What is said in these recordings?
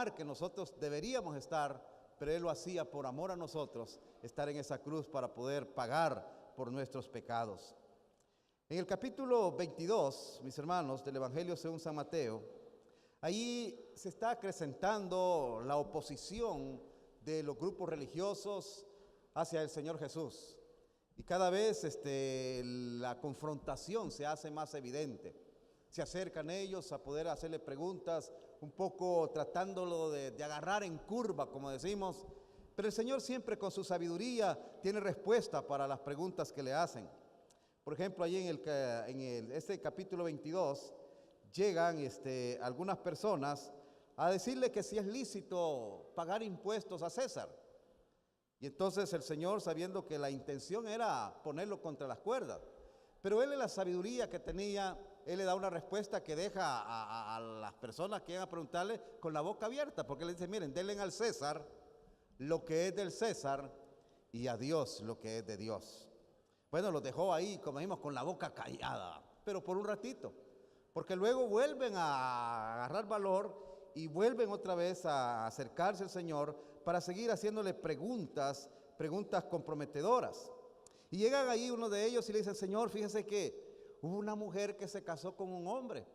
lugar que nosotros deberíamos estar, pero Él lo hacía por amor a nosotros, estar en esa cruz para poder pagar por nuestros pecados. En el capítulo 22, mis hermanos, del Evangelio según San Mateo, ahí se está acrecentando la oposición de los grupos religiosos hacia el Señor Jesús. Y cada vez la confrontación se hace más evidente. Se acercan ellos a poder hacerle preguntas, un poco tratándolo de agarrar en curva, como decimos. Pero el Señor siempre con su sabiduría tiene respuesta para las preguntas que le hacen. Por ejemplo, allí en este capítulo 22, llegan algunas personas a decirle que si es lícito pagar impuestos a César. Y entonces el Señor, sabiendo que la intención era ponerlo contra las cuerdas, pero Él en la sabiduría que tenía, Él le da una respuesta que deja a las personas que van a preguntarle con la boca abierta, porque Él dice, miren, denle al César lo que es del César y a Dios lo que es de Dios. Bueno, los dejó ahí, como dijimos, con la boca callada, pero por un ratito, porque luego vuelven a agarrar valor y vuelven otra vez a acercarse al Señor para seguir haciéndole preguntas comprometedoras. Y llegan ahí uno de ellos y le dicen, Señor, fíjese que hubo una mujer que se casó con un hombre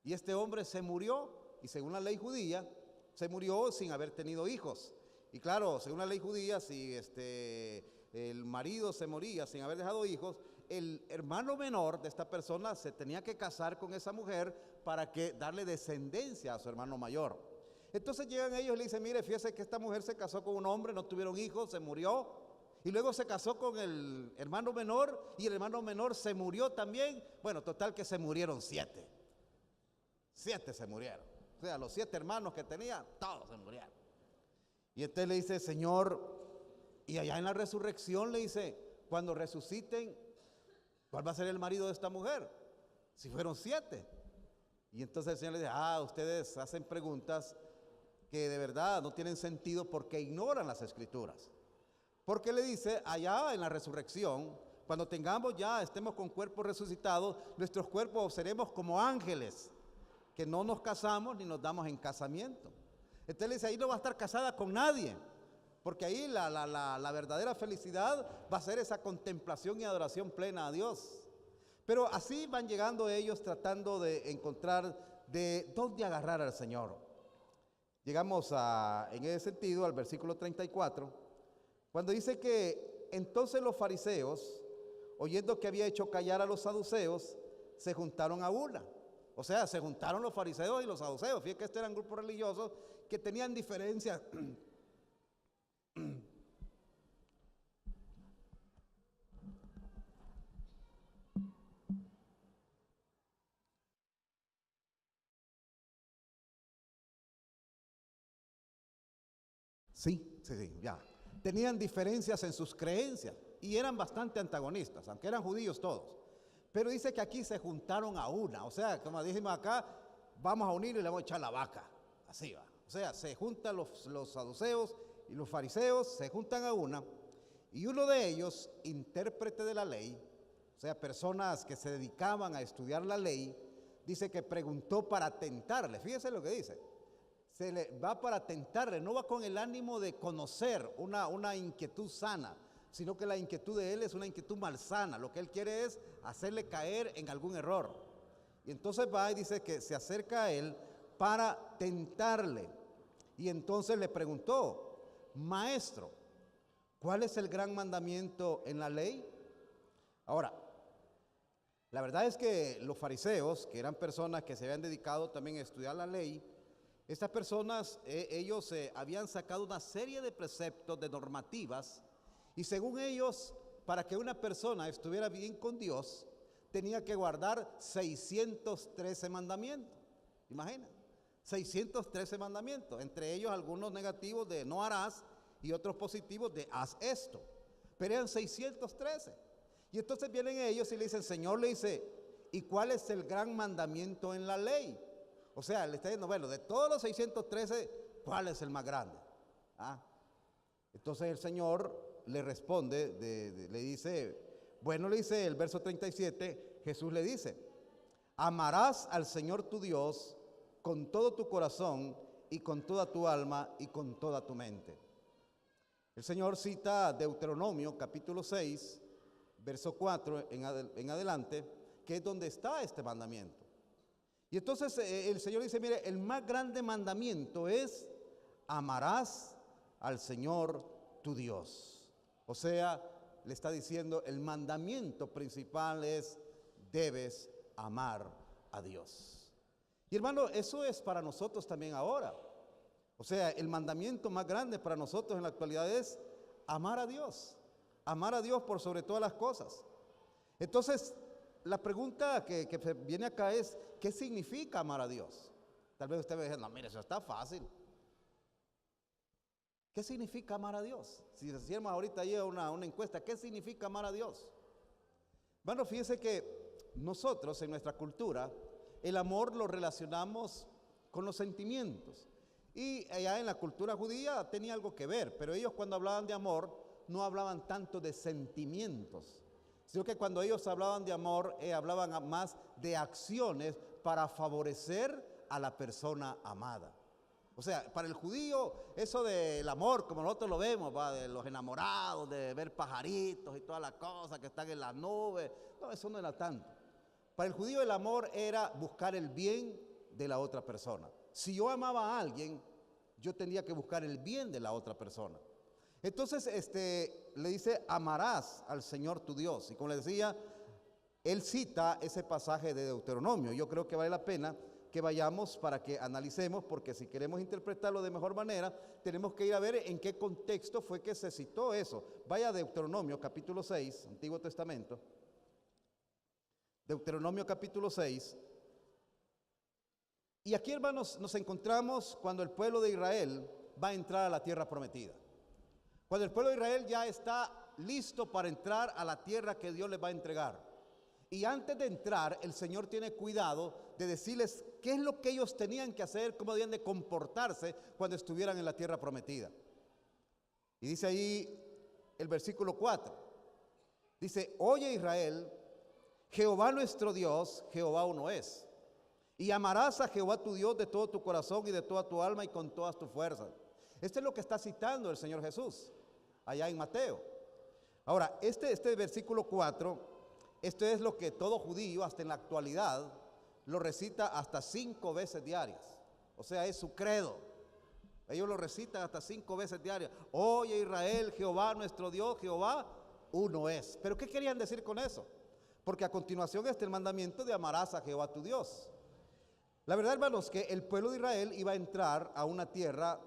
y este hombre se murió, y según la ley judía, se murió sin haber tenido hijos. Y claro, según la ley judía, si el marido se moría sin haber dejado hijos, el hermano menor de esta persona se tenía que casar con esa mujer para que darle descendencia a su hermano mayor. Entonces llegan ellos y le dicen, mire, fíjese que esta mujer se casó con un hombre, no tuvieron hijos, se murió, y luego se casó con el hermano menor, y el hermano menor se murió también. Bueno, total que se murieron 7. 7 se murieron. O sea, los 7 hermanos que tenía, todos se murieron. Y entonces le dice, Señor, y allá en la resurrección le dice, cuando resuciten, ¿cuál va a ser el marido de esta mujer? Si fueron 7. Y entonces el Señor le dice, ustedes hacen preguntas que de verdad no tienen sentido porque ignoran las Escrituras. Porque le dice, allá en la resurrección, cuando estemos con cuerpos resucitados, nuestros cuerpos seremos como ángeles, que no nos casamos ni nos damos en casamiento. Entonces le dice, ahí no va a estar casada con nadie, porque ahí la verdadera felicidad va a ser esa contemplación y adoración plena a Dios. Pero así van llegando ellos tratando de encontrar de dónde agarrar al Señor. Llegamos en ese sentido al versículo 34, cuando dice que entonces los fariseos, oyendo que había hecho callar a los saduceos, se juntaron a una. O sea, se juntaron los fariseos y los saduceos. Fíjate que estos eran grupos religiosos que tenían diferencias. Sí, ya. Tenían diferencias en sus creencias y eran bastante antagonistas, aunque eran judíos todos. Pero dice que aquí se juntaron a una, o sea, como decimos acá, vamos a unir y le vamos a echar la vaca, así va. O sea, se juntan los saduceos y los fariseos, se juntan a una, y uno de ellos, intérprete de la ley, o sea, personas que se dedicaban a estudiar la ley, dice que preguntó para tentarle. Fíjese lo que dice. Se le va para tentarle, no va con el ánimo de conocer una inquietud sana, sino que la inquietud de él es una inquietud malsana. Lo que él quiere es hacerle caer en algún error. Y entonces va y dice que se acerca a él para tentarle. Y entonces le preguntó, Maestro, ¿cuál es el gran mandamiento en la ley? Ahora, la verdad es que los fariseos, que eran personas que se habían dedicado también a estudiar la ley, estas personas, ellos habían sacado una serie de preceptos, de normativas, y según ellos, para que una persona estuviera bien con Dios, tenía que guardar 613 mandamientos. Imagina, 613 mandamientos, entre ellos algunos negativos de no harás y otros positivos de haz esto, pero eran 613. Y entonces vienen ellos y le dicen, Señor, le dice, ¿y cuál es el gran mandamiento en la ley? O sea, le está diciendo, bueno, de todos los 613, ¿cuál es el más grande? Entonces el Señor le responde, le dice, bueno, le dice el verso 37, Jesús le dice, amarás al Señor tu Dios con todo tu corazón y con toda tu alma y con toda tu mente. El Señor cita Deuteronomio capítulo 6, verso 4 en adelante, que es donde está este mandamiento. Y entonces el Señor dice, mire, el más grande mandamiento es: amarás al Señor tu Dios. O sea, le está diciendo, el mandamiento principal es: debes amar a Dios. Y hermano, eso es para nosotros también ahora. O sea, el mandamiento más grande para nosotros en la actualidad es amar a Dios. Amar a Dios por sobre todas las cosas. Entonces, la pregunta que viene acá es: ¿qué significa amar a Dios? Tal vez usted me dice, no, mire, eso está fácil. ¿Qué significa amar a Dios? Si hiciéramos ahorita ahí una encuesta, ¿qué significa amar a Dios? Bueno, fíjese que nosotros en nuestra cultura, el amor lo relacionamos con los sentimientos. Y allá en la cultura judía tenía algo que ver, pero ellos cuando hablaban de amor no hablaban tanto de sentimientos, sino que cuando ellos hablaban de amor, hablaban más de acciones para favorecer a la persona amada. O sea, para el judío, eso del amor, como nosotros lo vemos, ¿va?, de los enamorados, de ver pajaritos y todas las cosas que están en las nubes, no, eso no era tanto. Para el judío el amor era buscar el bien de la otra persona. Si yo amaba a alguien, yo tenía que buscar el bien de la otra persona. Entonces, le dice, amarás al Señor tu Dios. Y como le decía, él cita ese pasaje de Deuteronomio. Yo creo que vale la pena que vayamos para que analicemos, porque si queremos interpretarlo de mejor manera, tenemos que ir a ver en qué contexto fue que se citó eso. Vaya a Deuteronomio capítulo 6, Antiguo Testamento. Deuteronomio capítulo 6. Y aquí, hermanos, nos encontramos cuando el pueblo de Israel va a entrar a la tierra prometida. Cuando el pueblo de Israel ya está listo para entrar a la tierra que Dios les va a entregar. Y antes de entrar, el Señor tiene cuidado de decirles qué es lo que ellos tenían que hacer, cómo debían de comportarse cuando estuvieran en la tierra prometida. Y dice ahí el versículo 4. Dice, oye Israel, Jehová nuestro Dios, Jehová uno es. Y amarás a Jehová tu Dios de todo tu corazón y de toda tu alma y con todas tus fuerzas. Esto es lo que está citando el Señor Jesús allá en Mateo. Ahora, este versículo 4, esto es lo que todo judío hasta en la actualidad lo recita hasta 5 veces diarias. O sea, es su credo. Ellos lo recitan hasta 5 veces diarias. Oye Israel, Jehová nuestro Dios, Jehová uno es. ¿Pero qué querían decir con eso? Porque a continuación está el mandamiento de amarás a Jehová tu Dios. La verdad, hermanos, que el pueblo de Israel iba a entrar a una tierra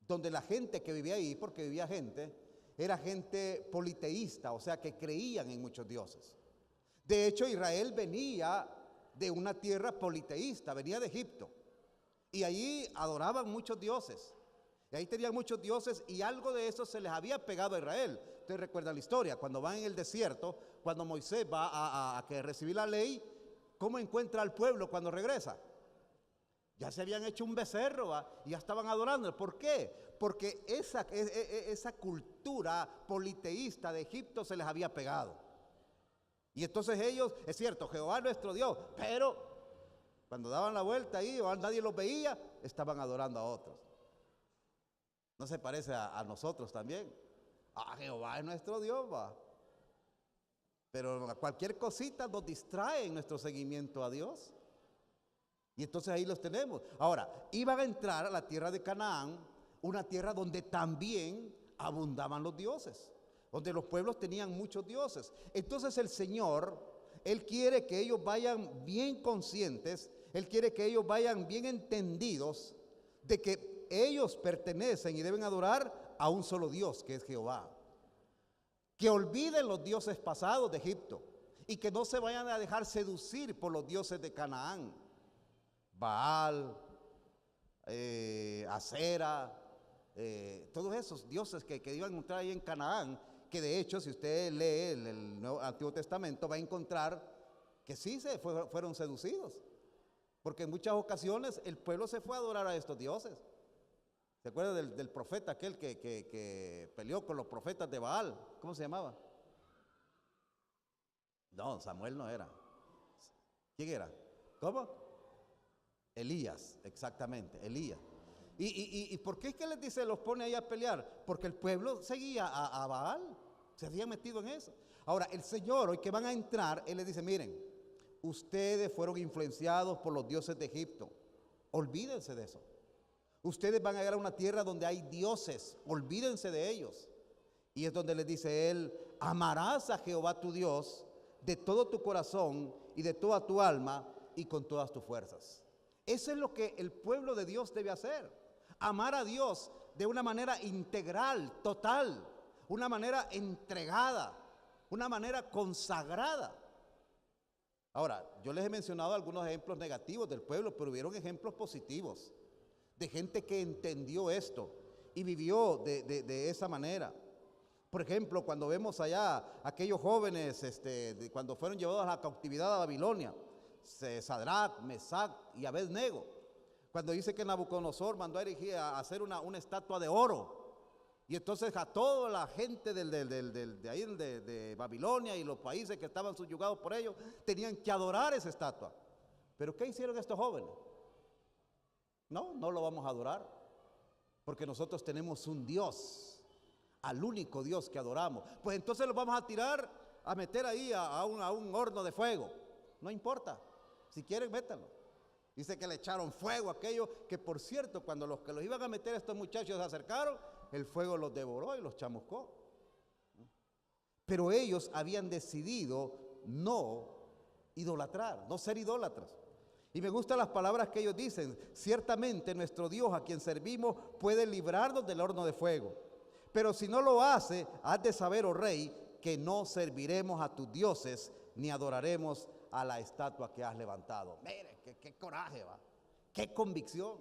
donde la gente que vivía ahí, porque vivía gente, era gente politeísta, o sea que creían en muchos dioses. De hecho, Israel venía de una tierra politeísta, venía de Egipto, y allí adoraban muchos dioses, y ahí tenían muchos dioses, y algo de eso se les había pegado a Israel. Ustedes recuerdan la historia, cuando van en el desierto, cuando Moisés va a que recibir la ley, ¿cómo encuentra al pueblo cuando regresa? Ya se habían hecho un becerro, ¿va?, y ya estaban adorando. ¿Por qué? Porque esa cultura politeísta de Egipto se les había pegado. Y entonces ellos, es cierto, Jehová nuestro Dios, pero cuando daban la vuelta ahí o nadie los veía, estaban adorando a otros. ¿No se parece a nosotros también? Jehová es nuestro Dios, va. Pero cualquier cosita nos distrae en nuestro seguimiento a Dios. Y entonces ahí los tenemos. Ahora, iban a entrar a la tierra de Canaán, una tierra donde también abundaban los dioses, donde los pueblos tenían muchos dioses. Entonces el Señor, Él quiere que ellos vayan bien conscientes, Él quiere que ellos vayan bien entendidos de que ellos pertenecen y deben adorar a un solo Dios, que es Jehová. Que olviden los dioses pasados de Egipto y que no se vayan a dejar seducir por los dioses de Canaán. Baal, Acera, todos esos dioses que iban a entrar ahí en Canaán, que de hecho si usted lee el Antiguo Testamento va a encontrar que sí fueron seducidos, porque en muchas ocasiones el pueblo se fue a adorar a estos dioses. ¿Se acuerda del profeta aquel que peleó con los profetas de Baal? ¿Cómo se llamaba? No, Samuel no era. ¿Quién era? ¿Cómo? Elías, exactamente, Elías. ¿Y por qué es que les dice, los pone ahí a pelear? Porque el pueblo seguía a Baal, se había metido en eso. Ahora, el Señor, hoy que van a entrar, Él les dice, miren, ustedes fueron influenciados por los dioses de Egipto. Olvídense de eso. Ustedes van a llegar a una tierra donde hay dioses, olvídense de ellos. Y es donde les dice Él, amarás a Jehová tu Dios de todo tu corazón y de toda tu alma y con todas tus fuerzas. Eso es lo que el pueblo de Dios debe hacer. Amar a Dios de una manera integral, total, una manera entregada, una manera consagrada. Ahora, yo les he mencionado algunos ejemplos negativos del pueblo, pero hubieron ejemplos positivos de gente que entendió esto y vivió de esa manera. Por ejemplo, cuando vemos allá aquellos jóvenes, cuando fueron llevados a la cautividad a Babilonia, Sadrach, Mesac y Abednego, cuando dice que Nabucodonosor mandó a erigir, a hacer una estatua de oro, y entonces a toda la gente de Babilonia y los países que estaban subyugados por ellos, tenían que adorar esa estatua. ¿Pero qué hicieron estos jóvenes? No lo vamos a adorar, porque nosotros tenemos un Dios, al único Dios que adoramos. Pues entonces los vamos a tirar, a meter ahí a un horno de fuego. No importa, si quieren métanlo. Dice que le echaron fuego a aquellos que, por cierto, cuando los que los iban a meter estos muchachos se acercaron, el fuego los devoró y los chamuscó. Pero ellos habían decidido no idolatrar, no ser idólatras. Y me gustan las palabras que ellos dicen: ciertamente nuestro Dios a quien servimos puede librarnos del horno de fuego. Pero si no lo hace, has de saber, oh rey, que no serviremos a tus dioses ni adoraremos a la estatua que has levantado. Mire, qué coraje, va. Qué convicción.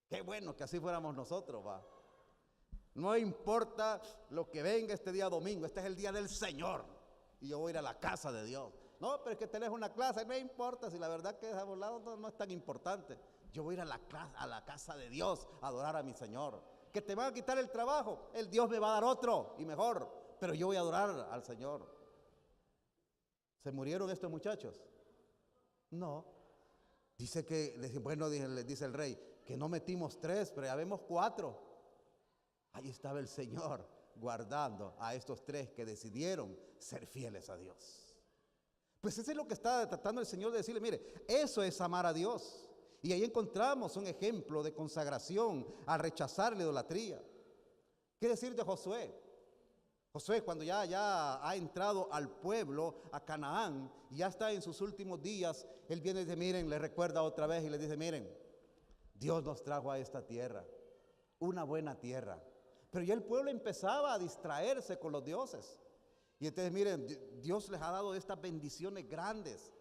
Qué bueno que así fuéramos nosotros, va. No importa lo que venga este día domingo, este es el día del Señor y yo voy a ir a la casa de Dios. No, pero es que tenés una clase, no importa, si la verdad que a un lado no es tan importante. Yo voy a ir a la casa de Dios a adorar a mi Señor. Que te van a quitar el trabajo, el Dios me va a dar otro y mejor, pero yo voy a adorar al Señor. ¿Se murieron estos muchachos? No. Dice que, bueno, les dice el rey, que no metimos 3, pero ya vemos 4. Ahí estaba el Señor guardando a estos 3 que decidieron ser fieles a Dios. Pues eso es lo que está tratando el Señor de decirle, mire, eso es amar a Dios. Y ahí encontramos un ejemplo de consagración al rechazar la idolatría. ¿Qué decir de Josué? Josué, cuando ya ha entrado al pueblo, a Canaán, y ya está en sus últimos días, él viene y dice, miren, le recuerda otra vez y le dice, miren, Dios nos trajo a esta tierra, una buena tierra. Pero ya el pueblo empezaba a distraerse con los dioses. Y entonces miren, Dios les ha dado estas bendiciones grandes.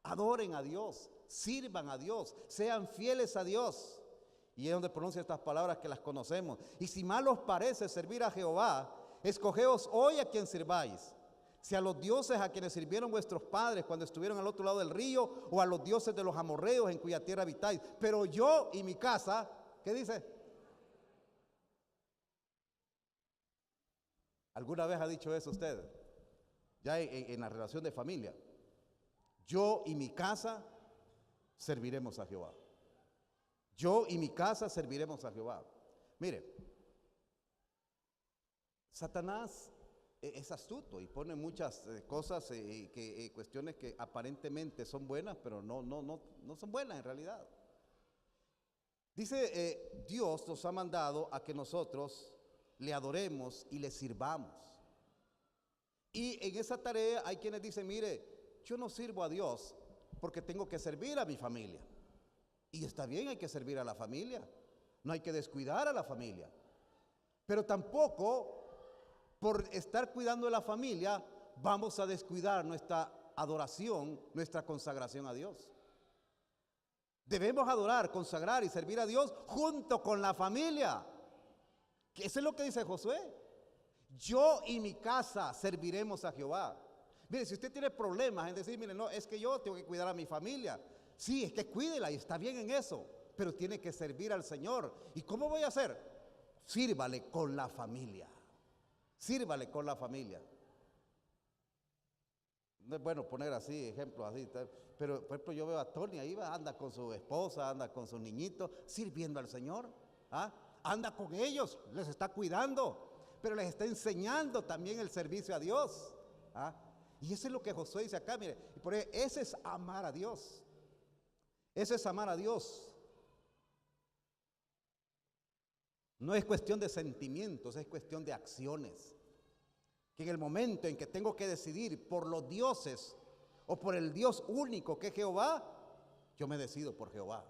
Adoren a Dios, sirvan a Dios, sean fieles a Dios. Y es donde pronuncia estas palabras que las conocemos. Y si mal os parece servir a Jehová, escogeos hoy a quien sirváis. Si a los dioses a quienes sirvieron vuestros padres cuando estuvieron al otro lado del río, o a los dioses de los amorreos en cuya tierra habitáis. Pero yo y mi casa, ¿qué dice? ¿Alguna vez ha dicho eso usted? Ya en la relación de familia. Yo y mi casa serviremos a Jehová. Yo y mi casa serviremos a Jehová. Mire, Satanás es astuto y pone muchas cosas, cuestiones que aparentemente son buenas, pero no son buenas en realidad. Dice, Dios nos ha mandado a que nosotros le adoremos y le sirvamos. Y en esa tarea hay quienes dicen, mire, yo no sirvo a Dios porque tengo que servir a mi familia. Y está bien, hay que servir a la familia, no hay que descuidar a la familia. Pero tampoco por estar cuidando de la familia vamos a descuidar nuestra adoración, nuestra consagración a Dios. Debemos adorar, consagrar y servir a Dios junto con la familia. Eso es lo que dice Josué. Yo y mi casa serviremos a Jehová. Mire, si usted tiene problemas en decir, mire, no, es que yo tengo que cuidar a mi familia. Sí, es que cuídela y está bien en eso, pero tiene que servir al Señor. ¿Y cómo voy a hacer? Sírvale con la familia. Sírvale con la familia. No es bueno poner así, ejemplos así, pero por ejemplo yo veo a Tony ahí, anda con su esposa, anda con sus niñitos, sirviendo al Señor, ¿ah? Anda con ellos, les está cuidando, pero les está enseñando también el servicio a Dios, ¿ah? Y eso es lo que Josué dice acá, mire, y por eso, ese es amar a Dios, ese es amar a Dios. No es cuestión de sentimientos, es cuestión de acciones. Que en el momento en que tengo que decidir por los dioses o por el Dios único que es Jehová, yo me decido por Jehová.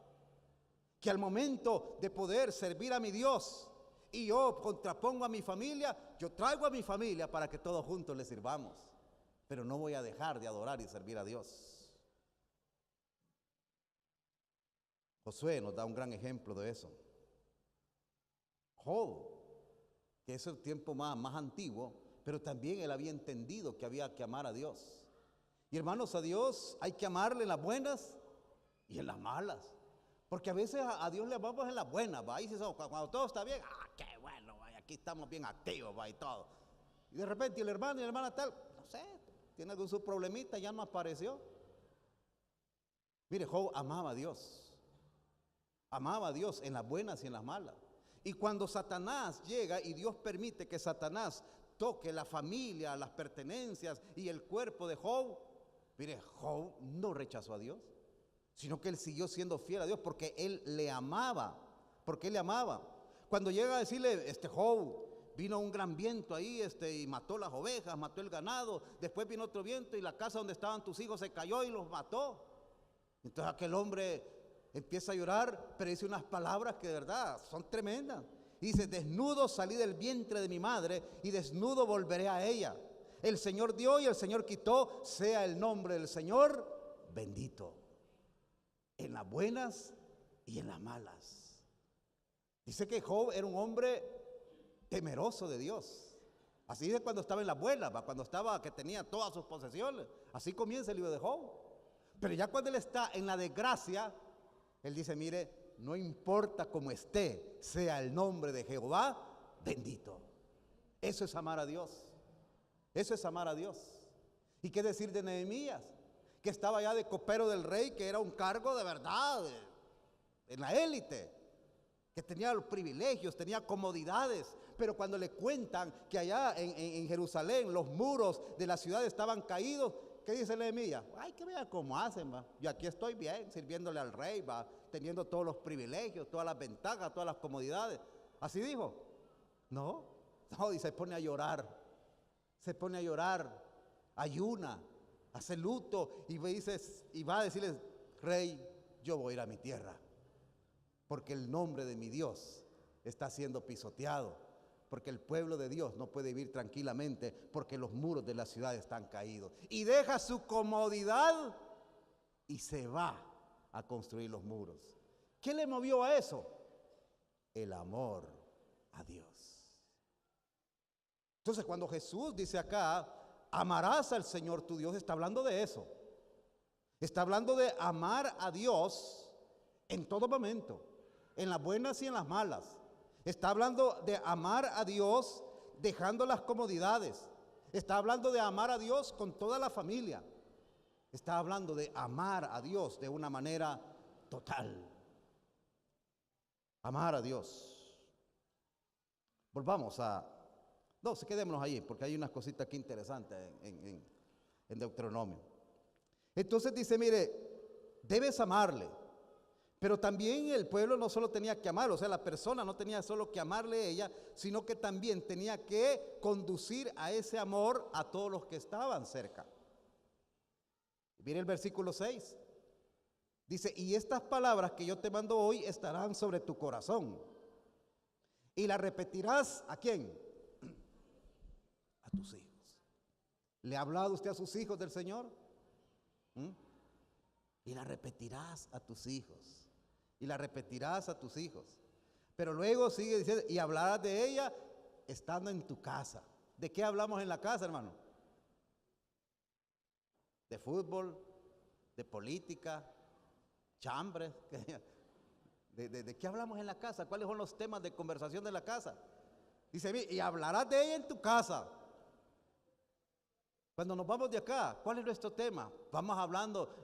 Que al momento de poder servir a mi Dios y yo contrapongo a mi familia, yo traigo a mi familia para que todos juntos le sirvamos. Pero no voy a dejar de adorar y servir a Dios. Josué nos da un gran ejemplo de eso. Job, que es el tiempo más antiguo, pero también él había entendido que había que amar a Dios. Y hermanos, a Dios hay que amarle en las buenas y en las malas. Porque a veces a Dios le amamos en las buenas, ¿va? Y cuando todo está bien, qué bueno, ¿va? Aquí estamos bien activos, ¿va? Y todo. Y de repente el hermano y la hermana tal, no sé, tiene algún su problemita, ya no apareció. Mire, Job amaba a Dios. Amaba a Dios en las buenas y en las malas. Y cuando Satanás llega y Dios permite que Satanás toque la familia, las pertenencias y el cuerpo de Job, mire, Job no rechazó a Dios, sino que él siguió siendo fiel a Dios porque él le amaba, porque él le amaba. Cuando llega a decirle, Job, vino un gran viento ahí, y mató las ovejas, mató el ganado, después vino otro viento y la casa donde estaban tus hijos se cayó y los mató. Entonces aquel hombre empieza a llorar, pero dice unas palabras que de verdad son tremendas. Dice, desnudo salí del vientre de mi madre y desnudo volveré a ella. El Señor dio y el Señor quitó, sea el nombre del Señor bendito. En las buenas y en las malas. Dice que Job era un hombre temeroso de Dios. Así de cuando estaba en las buenas, cuando estaba que tenía todas sus posesiones. Así comienza el libro de Job. Pero ya cuando él está en la desgracia, él dice, mire, no importa cómo esté, sea el nombre de Jehová bendito. Eso es amar a Dios. Eso es amar a Dios. ¿Y qué decir de Nehemías? Que estaba ya de copero del rey, que era un cargo de verdad, en la élite, que tenía los privilegios, tenía comodidades. Pero cuando le cuentan que allá en Jerusalén los muros de la ciudad estaban caídos, ¿qué dice Nehemías? Ay, que vean cómo hacen, va. Yo aquí estoy bien, sirviéndole al rey, va, teniendo todos los privilegios, todas las ventajas, todas las comodidades. ¿Así dijo? No, y se pone a llorar. Se pone a llorar, ayuna, hace luto y va a decirle, rey, yo voy a ir a mi tierra, porque el nombre de mi Dios está siendo pisoteado. Porque el pueblo de Dios no puede vivir tranquilamente porque los muros de la ciudad están caídos. Y deja su comodidad y se va a construir los muros. ¿Qué le movió a eso? El amor a Dios. Entonces cuando Jesús dice acá, amarás al Señor tu Dios, está hablando de eso. Está hablando de amar a Dios en todo momento, en las buenas y en las malas. Está hablando de amar a Dios dejando las comodidades. Está hablando de amar a Dios con toda la familia. Está hablando de amar a Dios de una manera total. Amar a Dios. Volvamos a... No, quedémonos ahí porque hay unas cositas aquí interesantes en Deuteronomio. Entonces dice, mire, debes amarle. Pero también el pueblo no solo tenía que amarlo, o sea, la persona no tenía solo que amarle a ella, sino que también tenía que conducir a ese amor a todos los que estaban cerca. Mire el versículo 6. Dice, y estas palabras que yo te mando hoy estarán sobre tu corazón. Y las repetirás, ¿a quién? A tus hijos. ¿Le ha hablado usted a sus hijos del Señor? Y la repetirás a tus hijos. Y la repetirás a tus hijos. Pero luego sigue diciendo, y hablarás de ella estando en tu casa. ¿De qué hablamos en la casa, hermano? De fútbol, de política, chambres. ¿De qué hablamos en la casa? ¿Cuáles son los temas de conversación de la casa? Dice, y hablarás de ella en tu casa. Cuando nos vamos de acá, ¿cuál es nuestro tema? Vamos hablando,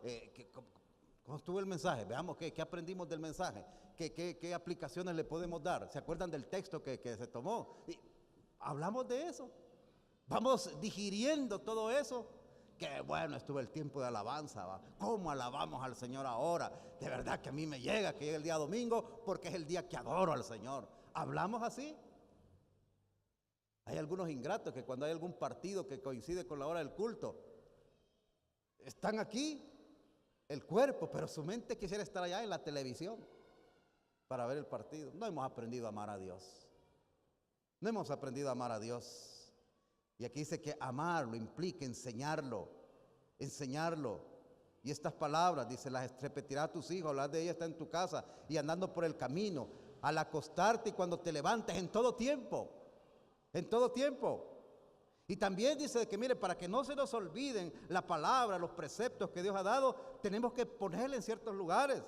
¿cómo estuvo el mensaje? Veamos qué aprendimos del mensaje, qué aplicaciones le podemos dar. ¿Se acuerdan del texto que se tomó? Y hablamos de eso. Vamos digiriendo todo eso. Qué bueno estuvo el tiempo de alabanza, ¿va? ¿Cómo alabamos al Señor ahora? De verdad que a mí me llega que llegue el día domingo porque es el día que adoro al Señor. ¿Hablamos así? Hay algunos ingratos que cuando hay algún partido que coincide con la hora del culto, están aquí, el cuerpo, pero su mente quisiera estar allá en la televisión para ver el partido. No hemos aprendido a amar a Dios. No hemos aprendido a amar a Dios. Y aquí dice que amarlo implica enseñarlo. Y estas palabras, dice, las repetirá a tus hijos, hablar de ellas está en tu casa y andando por el camino, al acostarte y cuando te levantes, en todo tiempo. En todo tiempo. Y también dice que mire, para que no se nos olviden la palabra, los preceptos que Dios ha dado, tenemos que ponerla en ciertos lugares.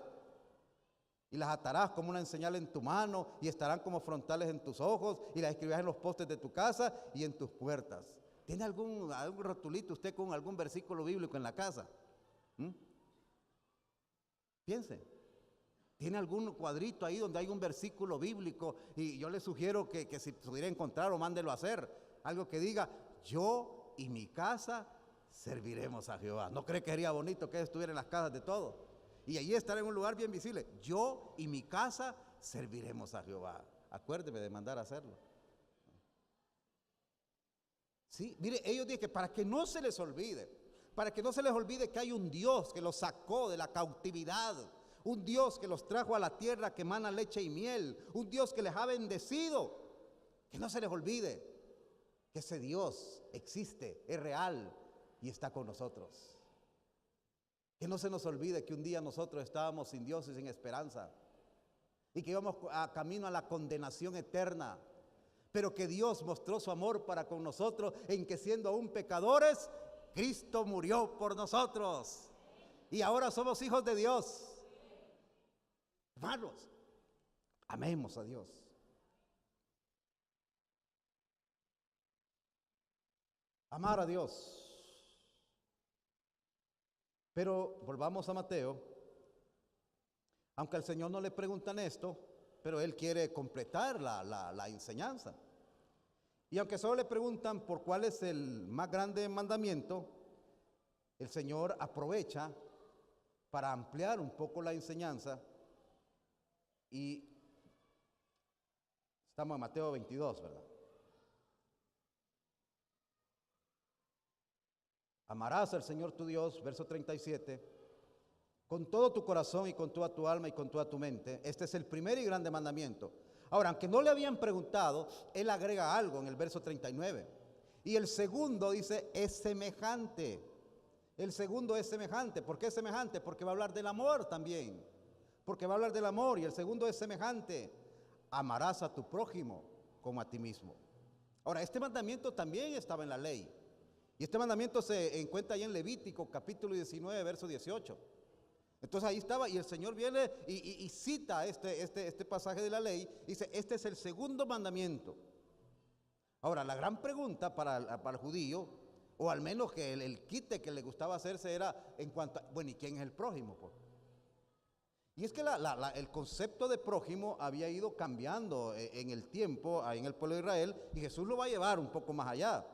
Y las atarás como una señal en tu mano y estarán como frontales en tus ojos y las escribirás en los postes de tu casa y en tus puertas. ¿Tiene algún rotulito usted con algún versículo bíblico en la casa? Piense. ¿Tiene algún cuadrito ahí donde hay un versículo bíblico? Y yo le sugiero que si pudiera encontrar o mándelo a hacer. Algo que diga, yo y mi casa serviremos a Jehová. ¿No cree que sería bonito que estuviera en las casas de todos? Y allí estar en un lugar bien visible. Yo y mi casa serviremos a Jehová. Acuérdeme de mandar a hacerlo. Sí, mire, ellos dicen que para que no se les olvide, que hay un Dios que los sacó de la cautividad, un Dios que los trajo a la tierra que emana leche y miel, un Dios que les ha bendecido, que no se les olvide que ese Dios existe, es real y está con nosotros. Que no se nos olvide que un día nosotros estábamos sin Dios y sin esperanza y que íbamos a camino a la condenación eterna, pero que Dios mostró su amor para con nosotros en que siendo aún pecadores, Cristo murió por nosotros y ahora somos hijos de Dios. Hermanos, amemos a Dios. Amar a Dios. Pero volvamos a Mateo. Aunque al Señor no le preguntan esto, pero Él quiere completar la enseñanza. Y aunque solo le preguntan por cuál es el más grande mandamiento, el Señor aprovecha para ampliar un poco la enseñanza. Y estamos en Mateo 22, ¿verdad? Amarás al Señor tu Dios, verso 37, con todo tu corazón y con toda tu alma y con toda tu mente. Este es el primer y grande mandamiento. Ahora, aunque no le habían preguntado, él agrega algo en el verso 39. Y el segundo dice, es semejante. El segundo es semejante. ¿Por qué es semejante? Porque va a hablar del amor también. Porque va a hablar del amor y el segundo es semejante. Amarás a tu prójimo como a ti mismo. Ahora, este mandamiento también estaba en la ley. Y este mandamiento se encuentra ahí en Levítico, capítulo 19, verso 18. Entonces ahí estaba y el Señor viene y cita este pasaje de la ley. Dice, este es el segundo mandamiento. Ahora, la gran pregunta para el judío, o al menos que el quite que le gustaba hacerse era en cuanto a, bueno, ¿y quién es el prójimo? Pues? Y es que el concepto de prójimo había ido cambiando en el tiempo, en el pueblo de Israel, y Jesús lo va a llevar un poco más allá.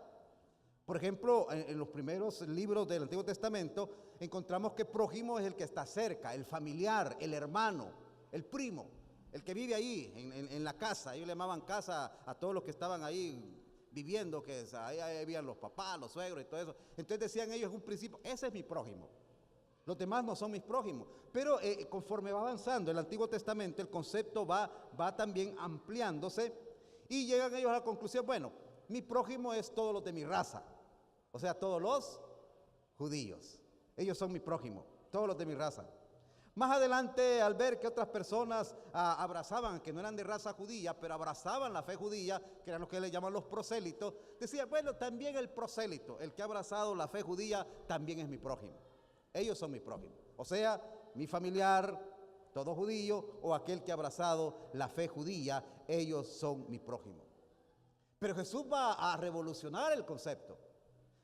Por ejemplo, en los primeros libros del Antiguo Testamento, encontramos que prójimo es el que está cerca, el familiar, el hermano, el primo, el que vive ahí, en la casa. Ellos le llamaban casa a todos los que estaban ahí viviendo, que ahí vivían los papás, los suegros y todo eso. Entonces decían ellos en un principio, ese es mi prójimo. Los demás no son mis prójimos. Pero conforme va avanzando el Antiguo Testamento, el concepto va también ampliándose y llegan ellos a la conclusión, bueno, mi prójimo es todos los de mi raza, o sea, todos los judíos. Ellos son mi prójimo, todos los de mi raza. Más adelante, al ver que otras personas abrazaban, que no eran de raza judía, pero abrazaban la fe judía, que eran lo que le llaman los prosélitos, decía, bueno, también el prosélito, el que ha abrazado la fe judía, también es mi prójimo. Ellos son mi prójimo. O sea, mi familiar, todo judío, o aquel que ha abrazado la fe judía, ellos son mi prójimo. Pero Jesús va a revolucionar el concepto.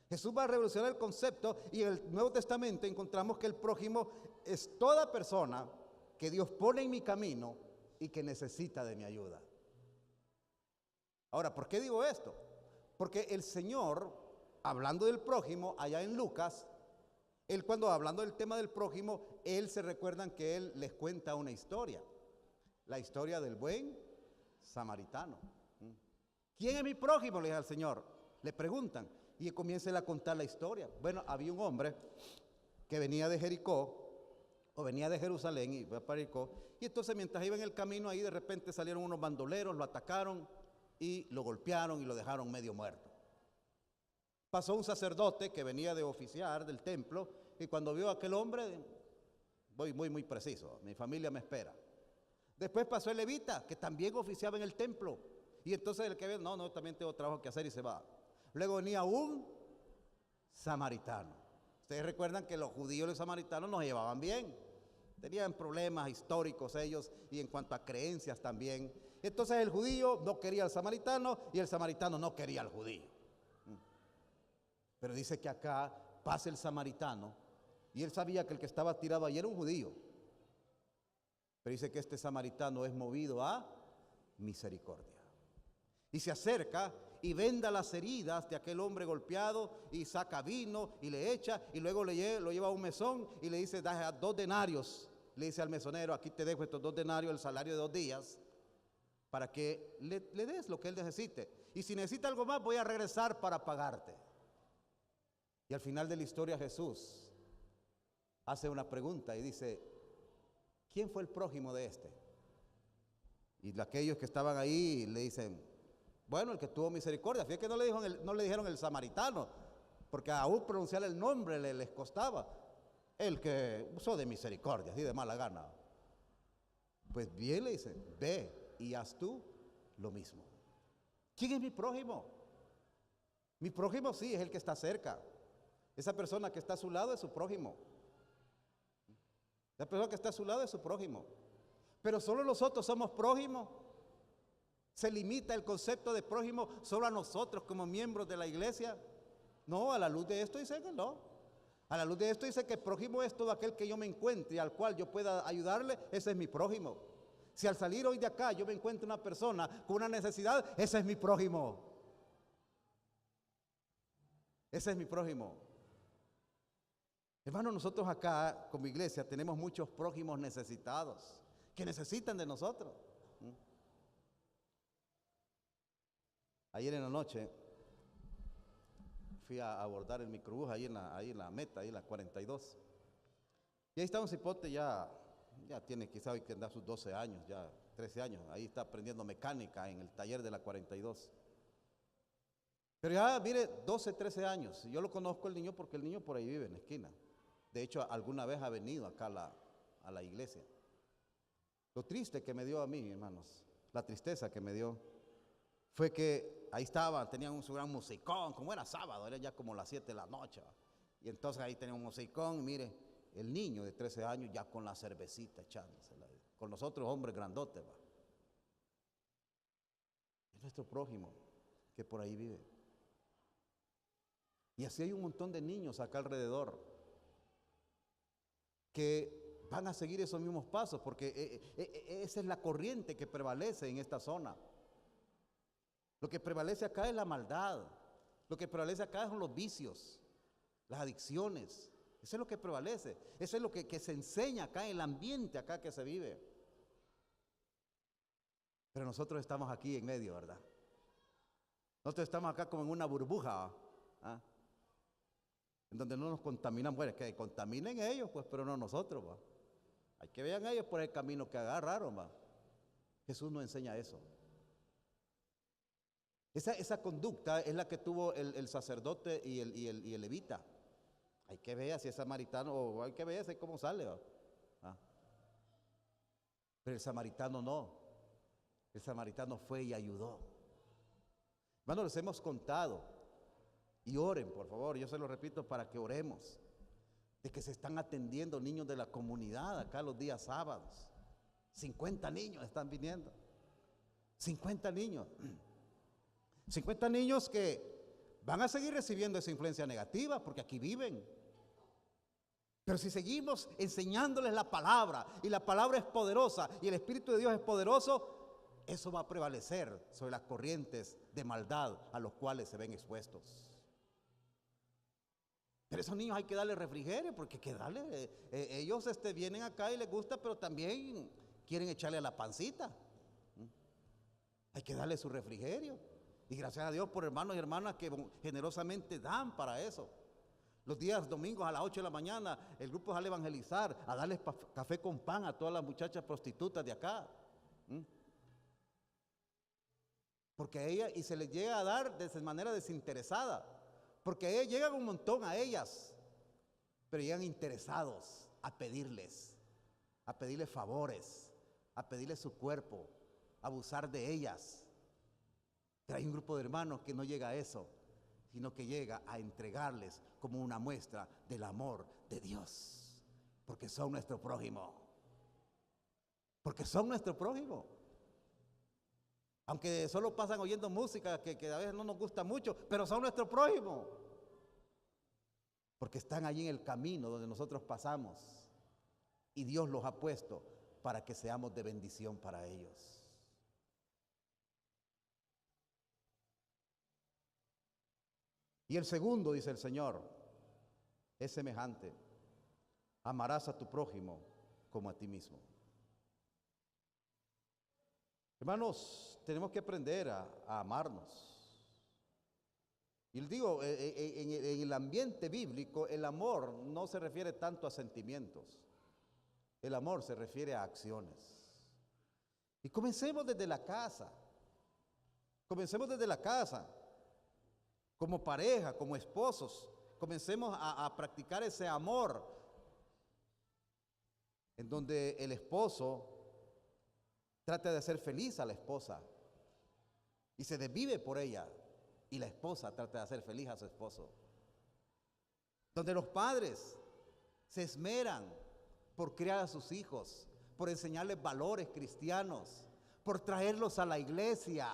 Jesús va a revolucionar el concepto, y en el Nuevo Testamento encontramos que el prójimo es toda persona que Dios pone en mi camino y que necesita de mi ayuda. Ahora, ¿por qué digo esto? Porque el Señor, hablando del prójimo, allá en Lucas, Él cuando hablando del tema del prójimo, Él se recuerdan que Él les cuenta una historia. La historia del buen samaritano. ¿Quién es mi prójimo?, le dice al Señor. Le preguntan. Y comienza a contar la historia. Bueno, había un hombre que venía de Jericó, o venía de Jerusalén y iba para Jericó. Y entonces mientras iba en el camino ahí, de repente salieron unos bandoleros, lo atacaron y lo golpearon y lo dejaron medio muerto. Pasó un sacerdote que venía de oficiar del templo, y cuando vio a aquel hombre, voy muy preciso, mi familia me espera. Después pasó el levita, que también oficiaba en el templo, y entonces el que ve, no, también tengo trabajo que hacer, y se va. Luego venía un samaritano. Ustedes recuerdan que los judíos y los samaritanos no se llevaban bien, tenían problemas históricos ellos, y en cuanto a creencias también. Entonces el judío no quería al samaritano, y el samaritano no quería al judío. Pero dice que acá pasa el samaritano, y él sabía que el que estaba tirado allí era un judío. Pero dice que este samaritano es movido a misericordia. Y se acerca y venda las heridas de aquel hombre golpeado, y saca vino y le echa, y luego lo lleva a un mesón y le dice, da 2 denarios. Le dice al mesonero, aquí te dejo estos 2 denarios, el salario de 2 días, para que le des lo que él necesite. Y si necesita algo más, voy a regresar para pagarte. Y al final de la historia Jesús hace una pregunta y dice, ¿quién fue el prójimo de este? Y aquellos que estaban ahí le dicen, bueno, el que tuvo misericordia. Fíjate que no le dijeron el samaritano, porque aún pronunciar el nombre les costaba. El que usó de misericordia, así de mala gana. Pues bien, le dicen, ve y haz tú lo mismo. ¿Quién es mi prójimo? Mi prójimo sí es el que está cerca. Esa persona que está a su lado es su prójimo. La persona que está a su lado es su prójimo. Pero solo nosotros somos prójimos. ¿Se limita el concepto de prójimo solo a nosotros como miembros de la iglesia? No, a la luz de esto dice que no. A la luz de esto dice que el prójimo es todo aquel que yo me encuentre y al cual yo pueda ayudarle, ese es mi prójimo. Si al salir hoy de acá yo me encuentro una persona con una necesidad, ese es mi prójimo. Ese es mi prójimo. Hermanos, nosotros acá como iglesia tenemos muchos prójimos necesitados que necesitan de nosotros. Ayer en la noche fui a abordar el microbús ahí en la meta, ahí en la 42. Y ahí está un cipote ya tiene quizá hoy que andar sus 12 años, ya 13 años. Ahí está aprendiendo mecánica en el taller de la 42. Pero ya, mire, 12, 13 años. Yo lo conozco el niño porque el niño por ahí vive en la esquina. De hecho, alguna vez ha venido acá a la iglesia. Lo triste que me dio a mí, hermanos, la tristeza que me dio, fue que ahí estaba, tenían un gran musicón, como era sábado, era ya como las 7 de la noche. Y entonces ahí tenía un musicón, y mire, el niño de 13 años ya con la cervecita echándosela, con los otros hombres grandotes. ¿Va? Es nuestro prójimo que por ahí vive. Y así hay un montón de niños acá alrededor que van a seguir esos mismos pasos, porque esa es la corriente que prevalece en esta zona. Lo que prevalece acá es la maldad, lo que prevalece acá son los vicios, las adicciones. Eso es lo que prevalece, eso es lo que se enseña acá en el ambiente acá que se vive. Pero nosotros estamos aquí en medio, ¿verdad? Nosotros estamos acá como en una burbuja, ¿ah? En donde no nos contaminan. Bueno, que contaminen ellos, pues, pero no nosotros, ¿va? Hay que vean ellos por el camino que agarraron, ¿va? Jesús nos enseña eso. Esa conducta es la que tuvo el sacerdote y el levita. Hay que ver si es samaritano, o hay que ver si cómo sale, ¿va? ¿Ah? Pero el samaritano no. El samaritano fue y ayudó. Hermanos, les hemos contado. Y oren, por favor, yo se lo repito para que oremos, de que se están atendiendo niños de la comunidad acá los días sábados. 50 niños están viniendo. 50 niños. 50 niños que van a seguir recibiendo esa influencia negativa porque aquí viven. Pero si seguimos enseñándoles la palabra, y la palabra es poderosa, y el Espíritu de Dios es poderoso, eso va a prevalecer sobre las corrientes de maldad a los cuales se ven expuestos. Pero a esos niños hay que darle refrigerio, porque hay que darle, ellos vienen acá y les gusta, pero también quieren echarle a la pancita. Hay que darle su refrigerio. Y gracias a Dios por hermanos y hermanas que generosamente dan para eso. Los días domingos a las 8 de la mañana el grupo sale a evangelizar, a darles café con pan a todas las muchachas prostitutas de acá. Porque a ellas, y se les llega a dar de manera desinteresada, porque ellas llegan un montón a ellas, pero llegan interesados a pedirles favores, a pedirles su cuerpo, a abusar de ellas. Pero hay un grupo de hermanos que no llega a eso, sino que llega a entregarles como una muestra del amor de Dios, porque son nuestro prójimo. Porque son nuestro prójimo. Aunque solo pasan oyendo música que a veces no nos gusta mucho, pero son nuestro prójimo. Porque están allí en el camino donde nosotros pasamos, y Dios los ha puesto para que seamos de bendición para ellos. Y el segundo, dice el Señor, es semejante: amarás a tu prójimo como a ti mismo. Hermanos, tenemos que aprender a amarnos. Y les digo, en el ambiente bíblico, el amor no se refiere tanto a sentimientos. El amor se refiere a acciones. Y comencemos desde la casa. Comencemos desde la casa. Como pareja, como esposos, comencemos a practicar ese amor en donde el esposo trata de hacer feliz a la esposa y se desvive por ella, y la esposa trata de hacer feliz a su esposo. Donde los padres se esmeran por criar a sus hijos, por enseñarles valores cristianos, por traerlos a la iglesia.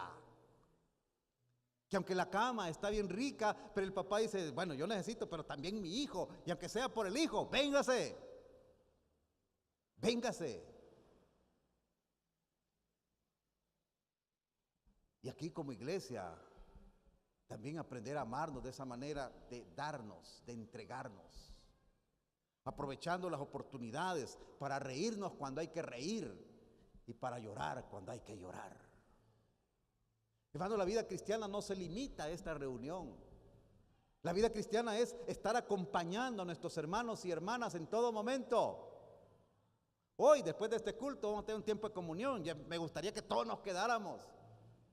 Que aunque la cama está bien rica, pero el papá dice, bueno, yo necesito, pero también mi hijo, y aunque sea por el hijo, véngase, véngase. Y aquí como iglesia, también aprender a amarnos de esa manera, de darnos, de entregarnos, aprovechando las oportunidades para reírnos cuando hay que reír y para llorar cuando hay que llorar. Hermano, la vida cristiana no se limita a esta reunión. La vida cristiana es estar acompañando a nuestros hermanos y hermanas en todo momento. Hoy, después de este culto, vamos a tener un tiempo de comunión. Ya me gustaría que todos nos quedáramos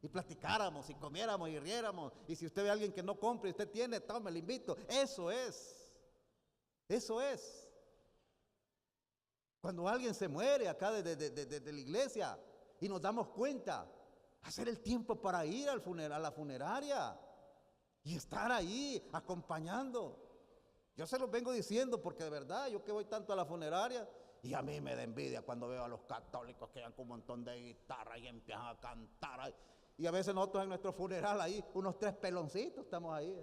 y platicáramos y comiéramos y riéramos. Y si usted ve a alguien que no compre y usted tiene, tome, le invito. Eso es. Eso es. Cuando alguien se muere acá de la iglesia y nos damos cuenta, hacer el tiempo para ir a la funeraria y estar ahí acompañando. Yo se los vengo diciendo porque de verdad, yo que voy tanto a la funeraria, y a mí me da envidia cuando veo a los católicos que van con un montón de guitarra y empiezan a cantar. Y a veces nosotros en nuestro funeral ahí, unos 3 peloncitos estamos ahí.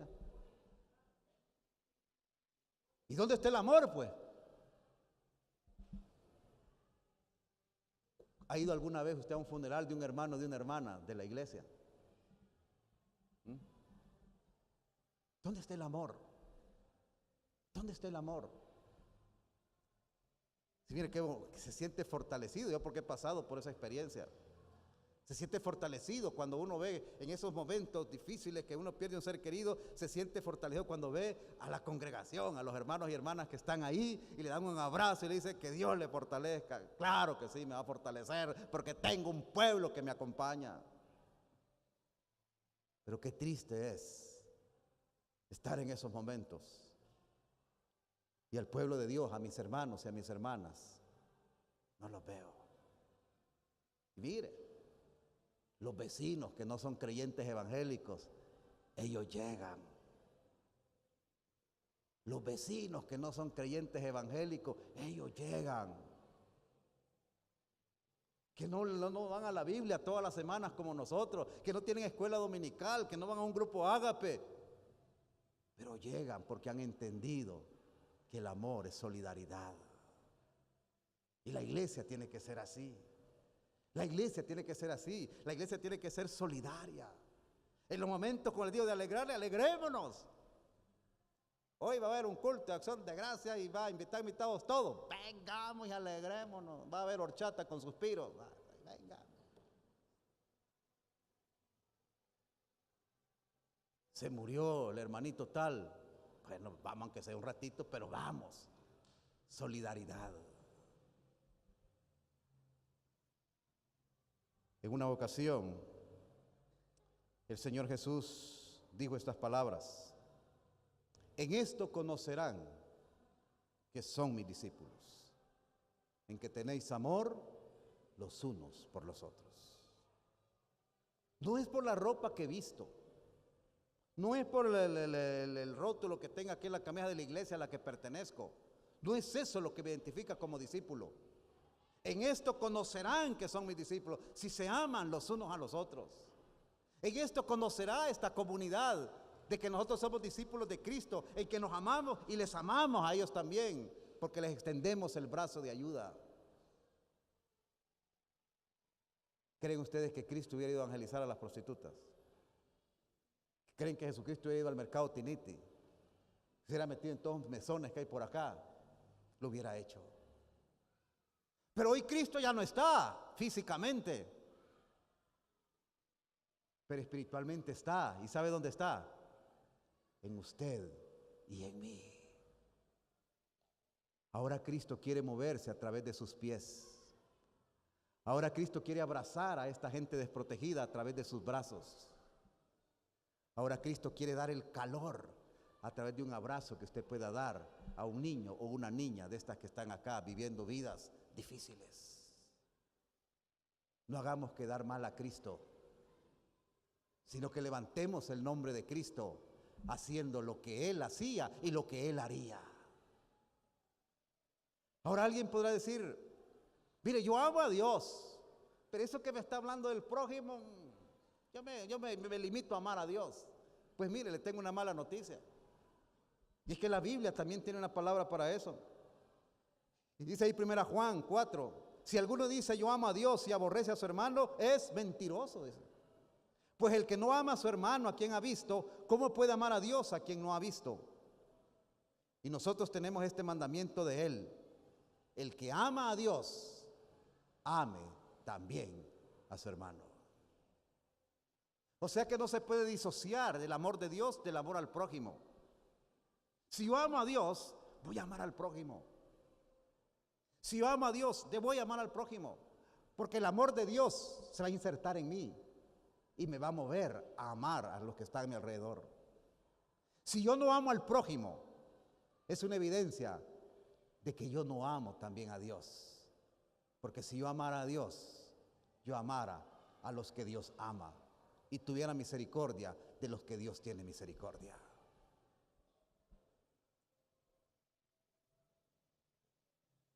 ¿Y dónde está el amor, pues? ¿Ha ido alguna vez usted a un funeral de un hermano o de una hermana de la iglesia? ¿Dónde está el amor? ¿Dónde está el amor? Si mire que se siente fortalecido, yo porque he pasado por esa experiencia. Se siente fortalecido cuando uno ve en esos momentos difíciles que uno pierde un ser querido, se siente fortalecido cuando ve a la congregación, a los hermanos y hermanas que están ahí y le dan un abrazo y le dice que Dios le fortalezca. Claro que sí, me va a fortalecer porque tengo un pueblo que me acompaña. Pero qué triste es estar en esos momentos y al pueblo de Dios, a mis hermanos y a mis hermanas, no los veo. Y mire, los vecinos que no son creyentes evangélicos, ellos llegan. Los vecinos que no son creyentes evangélicos, ellos llegan. Que no van a la Biblia todas las semanas como nosotros, que no tienen escuela dominical, que no van a un grupo ágape. pero llegan porque han entendido que el amor es solidaridad. Y la iglesia tiene que ser así. La iglesia tiene que ser así. La iglesia tiene que ser solidaria. En los momentos con el día de alegrarle, alegrémonos. Hoy va a haber un culto de acción de gracia y va a invitar invitados todos. Vengamos y alegrémonos. Va a haber horchata con suspiros. Venga. Se murió el hermanito tal. Bueno, vamos aunque sea un ratito, pero vamos. Solidaridad. En una ocasión, el Señor Jesús dijo estas palabras: en esto conocerán que son mis discípulos, en que tenéis amor los unos por los otros. No es por la ropa que he visto, no es por el rótulo que tenga aquí en la camisa de la iglesia a la que pertenezco, no es eso lo que me identifica como discípulo. En esto conocerán que son mis discípulos, si se aman los unos a los otros. En esto conocerá esta comunidad de que nosotros somos discípulos de Cristo, en que nos amamos y les amamos a ellos también, porque les extendemos el brazo de ayuda. ¿Creen ustedes que Cristo hubiera ido a evangelizar a las prostitutas? ¿Creen que Jesucristo hubiera ido al mercado Tiniti? Se hubiera metido en todos los mesones que hay por acá. Lo hubiera hecho. Pero hoy Cristo ya no está físicamente, pero espiritualmente está. ¿Y sabe dónde está? En usted y en mí. Ahora Cristo quiere moverse a través de sus pies. Ahora Cristo quiere abrazar a esta gente desprotegida a través de sus brazos. Ahora Cristo quiere dar el calor a través de un abrazo que usted pueda dar a un niño o una niña de estas que están acá viviendo vidas difíciles. No hagamos quedar mal a Cristo, sino que levantemos el nombre de Cristo haciendo lo que Él hacía y lo que Él haría. Ahora alguien podrá decir: mire, yo amo a Dios, pero eso que me está hablando del prójimo, yo me limito a amar a Dios. Pues mire, le tengo una mala noticia. Y es que la Biblia también tiene una palabra para eso. Y dice ahí 1 Juan 4, si alguno dice yo amo a Dios y aborrece a su hermano, es mentiroso, dice. Pues el que no ama a su hermano a quien ha visto, ¿cómo puede amar a Dios a quien no ha visto? Y nosotros tenemos este mandamiento de Él: el que ama a Dios, ame también a su hermano. O sea que no se puede disociar del amor de Dios del amor al prójimo. Si yo amo a Dios, voy a amar al prójimo. Si yo amo a Dios, voy a amar al prójimo, porque el amor de Dios se va a insertar en mí y me va a mover a amar a los que están a mi alrededor. Si yo no amo al prójimo, es una evidencia de que yo no amo también a Dios. Porque si yo amara a Dios, yo amara a los que Dios ama y tuviera misericordia de los que Dios tiene misericordia.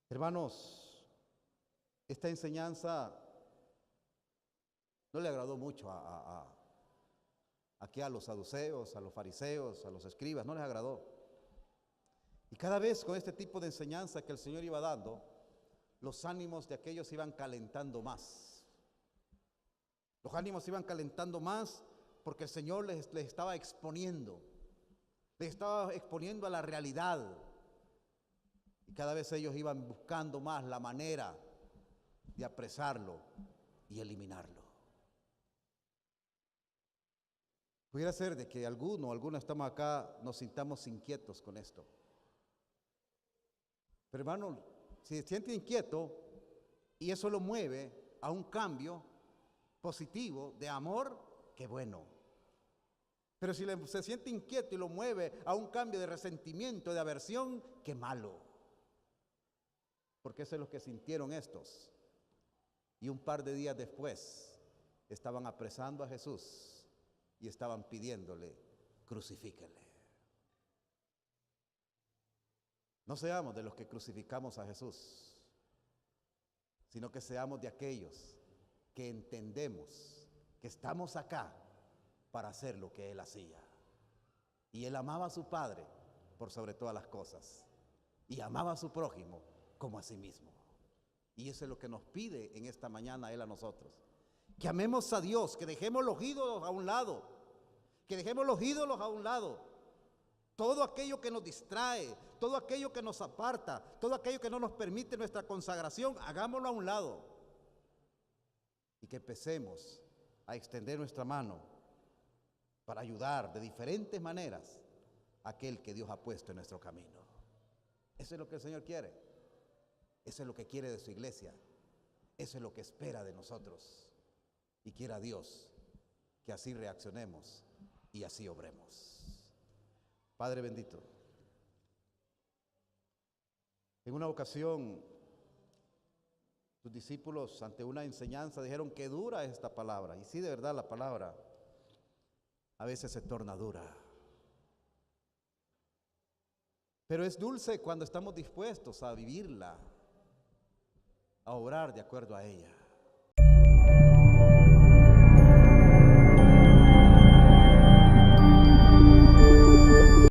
Hermanos, esta enseñanza no le agradó mucho aquí a los saduceos, a los fariseos, a los escribas, no les agradó. Y cada vez con este tipo de enseñanza que el Señor iba dando, los ánimos de aquellos iban calentando más. Los ánimos iban calentando más porque el Señor les estaba exponiendo a la realidad. Y cada vez ellos iban buscando más la manera de apresarlo y eliminarlo. Pudiera ser de que algunos estamos acá, nos sintamos inquietos con esto. Pero hermano, si se siente inquieto y eso lo mueve a un cambio positivo de amor, qué bueno. Pero si se siente inquieto y lo mueve a un cambio de resentimiento, de aversión, qué malo. Porque eso es lo que sintieron estos. Y un par de días después estaban apresando a Jesús y estaban pidiéndole: crucifíquenle. No seamos de los que crucificamos a Jesús, sino que seamos de aquellos que entendemos que estamos acá para hacer lo que Él hacía. Y él amaba a su padre por sobre todas las cosas. Y amaba a su prójimo como a sí mismo. Y eso es lo que nos pide en esta mañana él a nosotros. Que amemos a Dios, que dejemos los ídolos a un lado. Que dejemos los ídolos a un lado. Todo aquello que nos distrae, todo aquello que nos aparta, todo aquello que no nos permite nuestra consagración, hagámoslo a un lado. Y que empecemos a extender nuestra mano para ayudar de diferentes maneras a aquel que Dios ha puesto en nuestro camino. Eso es lo que el Señor quiere. Eso es lo que quiere de su iglesia. Eso es lo que espera de nosotros. Y quiera Dios que así reaccionemos y así obremos. Padre bendito, en una ocasión tus discípulos ante una enseñanza dijeron que dura es esta palabra. Y sí, de verdad la palabra a veces se torna dura. Pero es dulce cuando estamos dispuestos a vivirla, a obrar de acuerdo a ella.